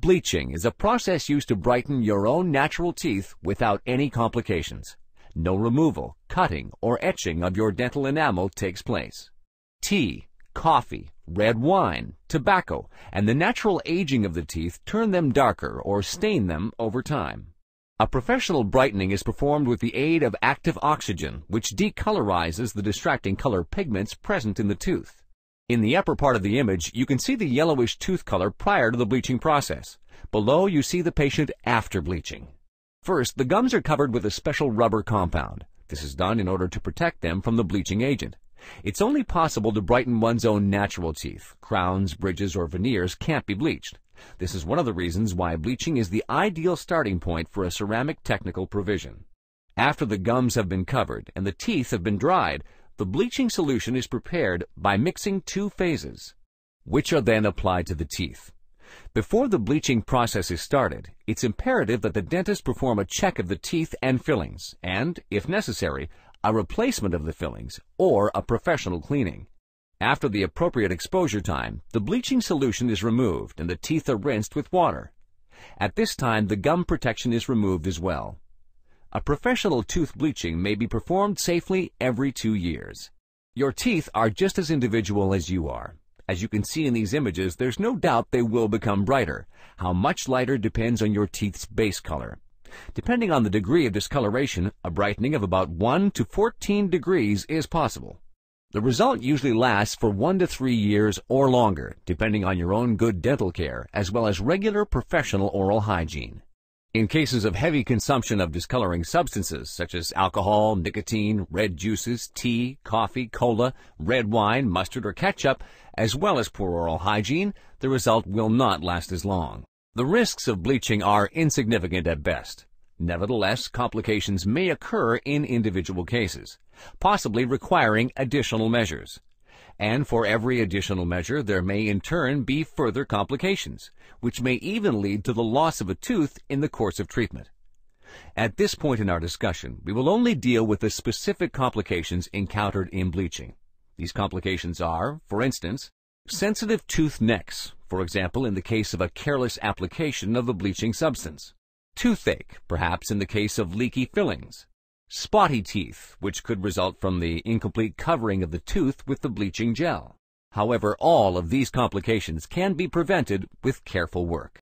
Bleaching is a process used to brighten your own natural teeth without any complications. No removal, cutting, or etching of your dental enamel takes place. Tea, coffee, red wine, tobacco, and the natural aging of the teeth turn them darker or stain them over time. A professional brightening is performed with the aid of active oxygen, which decolorizes the distracting color pigments present in the tooth. In the upper part of the image, you can see the yellowish tooth color prior to the bleaching process. Below, you see the patient after bleaching. First, the gums are covered with a special rubber compound. This is done in order to protect them from the bleaching agent. It's only possible to brighten one's own natural teeth. Crowns, bridges, or veneers can't be bleached. This is one of the reasons why bleaching is the ideal starting point for a ceramic technical provision. After the gums have been covered and the teeth have been dried, the bleaching solution is prepared by mixing two phases, which are then applied to the teeth. Before the bleaching process is started, it's imperative that the dentist perform a check of the teeth and fillings, and, if necessary, a replacement of the fillings, or a professional cleaning. After the appropriate exposure time, the bleaching solution is removed and the teeth are rinsed with water. At this time, the gum protection is removed as well. A professional tooth bleaching may be performed safely every 2 years. Your teeth are just as individual as you are. As you can see in these images, there's no doubt they will become brighter. How much lighter depends on your teeth's base color. Depending on the degree of discoloration, a brightening of about 1 to 14 degrees is possible. The result usually lasts for 1 to 3 years or longer, depending on your own good dental care, as well as regular professional oral hygiene. In cases of heavy consumption of discoloring substances, such as alcohol, nicotine, red juices, tea, coffee, cola, red wine, mustard, or ketchup, as well as poor oral hygiene, the result will not last as long. The risks of bleaching are insignificant at best. Nevertheless, complications may occur in individual cases, possibly requiring additional measures. And for every additional measure, there may in turn be further complications, which may even lead to the loss of a tooth in the course of treatment. At this point in our discussion, we will only deal with the specific complications encountered in bleaching. These complications are, for instance, sensitive tooth necks, for example in the case of a careless application of the bleaching substance. Toothache, perhaps in the case of leaky fillings. Spotty teeth, which could result from the incomplete covering of the tooth with the bleaching gel. However, all of these complications can be prevented with careful work.